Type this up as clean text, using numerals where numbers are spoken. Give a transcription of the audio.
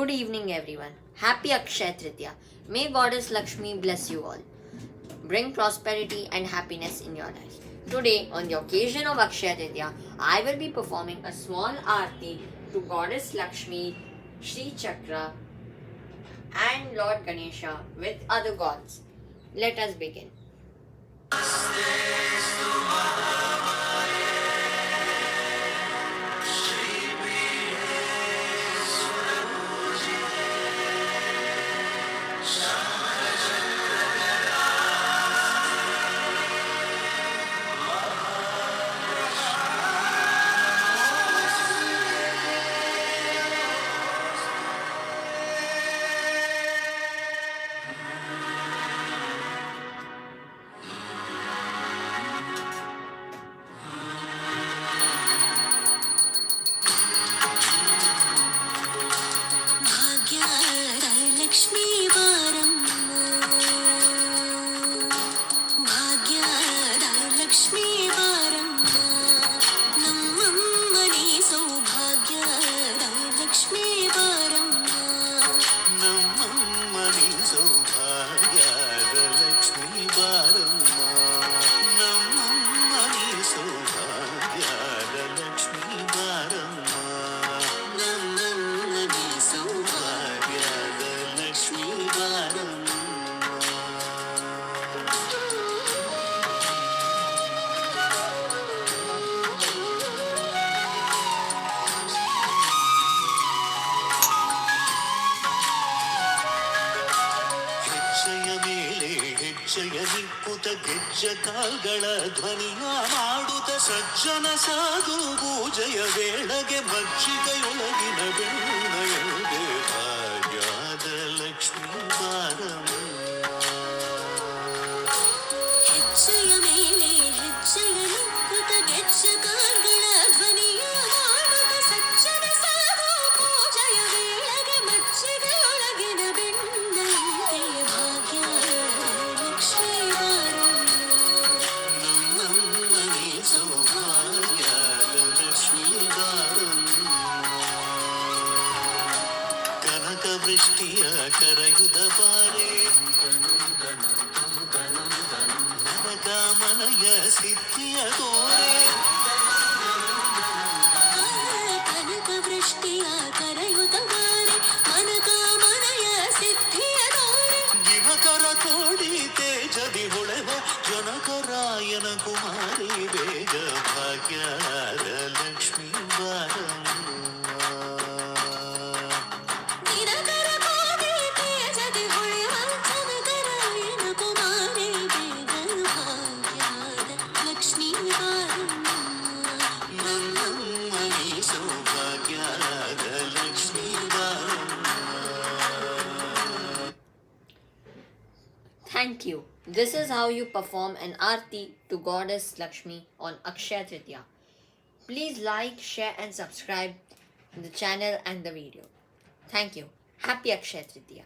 Good evening, everyone. Happy Akshaya Tritiya. May Goddess Lakshmi bless you all. Bring prosperity and happiness in your life. Today, on the occasion of Akshaya Tritiya, I will be performing a small aarti to Goddess Lakshmi, Shri Chakra, and Lord Ganesha with other gods. Let us begin. Lakshmi ಬಾರಮ್ಮ ಭಾಗ್ಯದ ಲಕ್ಷ್ಮೀ ಬಾರಮ್ಮ ನಮ್ಮಮ್ಮನಿ ಸೌಭಾಗ್ಯದ ಲಕ್ಷ್ಮೀ ಬಾರಮ್ಮ ನಮ್ಮಮ್ಮನಿ ಸೌಭಾಗ್ಯದ ಲಕ್ಷ್ಮೀ ಬಾರಮ್ಮ ನಮ್ಮಮ್ಮನಿ ಸೌಭಾಗ್ಯದ ಲಕ್ಷ್ಮೀ ಬಾರಮ್ಮ ನಮ್ಮಮ್ಮನಿ ಸೌಭಾಗ್ಯದ ಲಕ್ಷ್ಮೀ ಬಾರಮ್ಮ ಹೆಜ್ಜೆಯ ಮೇಲೆ ಹೆಜ್ಜೆಯ ನಿಕ್ಕುತ ಗೆಜ್ಜ ಕಾಲ್ಗಳ ಧ್ವನಿಯ ಮಾಡುತ್ತ ಸಜ್ಜನ ಸಾಧು ಪೂಜೆಯ ವೇಳೆಗೆ ಮಜ್ಜಿಗೆಯೊಳಗಿನ ಬೆಣ್ಣೆಯೊಳಗೆ ಭಾಗ್ಯದ ಲಕ್ಷ್ಮೀ ಬಾರಮ್ಮ ಹೆಜ್ಜೆಯ ಮೇಲೆ ಹೆಜ್ಜೆಯ ನಿಕ್ಕುತ ಗೆಜ್ಜ ಕಾಲ್ಗಳ ಧ್ವನಿಯ ಮಾಡುತ್ತ ಸಜ್ಜನ ಸಾಧು ಪೂಜೆಯ ವೇಳೆಗೆ ಮಜ್ಜಿಗೆಯೊಳಗಿನ ಬೆಣ್ಣೆಯೊಳಗೆ ಭಾಗ್ಯದ ಲಕ್ಷ್ಮೀ ಬಾರಮ್ಮ ನಮ್ಮಮ್ಮನಿ ಸೌಭಾಗ್ಯದ ಲಕ್ಷ್ಮೀ ಬಾರಮ್ಮ ಕನಕ ವೃಷ್ಟಿಯ ಕರಯುದ ಬಾರೆ ಮನಕಾಮನೆಯ ಸಿದ್ಧಿಯ ತೋರೆ ಕನಕ ವೃಷ್ಟಿಯ ಕರೆಯುತ ಬಾರೆ ಮನಕಾಮನೆಯ ಸಿದ್ಧಿಯ ತೋರೆ ದಿನಕರ ಕೋಡಿ ತೇಜದಿ ಹೊಳೆವ ಜನಕರಾಯನ ಕುಮಾರಿ ಬೇಗ ಭಾಗ್ಯದ ಲಕ್ಷ್ಮೀ ಬಾರಮ್ಮ ದಿನಕರ ಕೋಡಿ ತೇಜದಿ ಹೊಳೆವ ಜನಕರಾಯನ ಕುಮಾರಿ ಬೇಗ ಭಾಗ್ಯದ ಲಕ್ಷ್ಮೀ ಬಾರಮ್ಮ ನಮ್ಮಮ್ಮನಿ ಸೌಭಾಗ್ಯದ ಲಕ್ಷ್ಮೀ ಬಾರಮ್ಮ Thank you. This is how you perform an aarti to Goddess Lakshmi on Akshaya Tritiya. Please like, share, and subscribe the channel and the video. Thank you. Happy Akshaya Tritiya.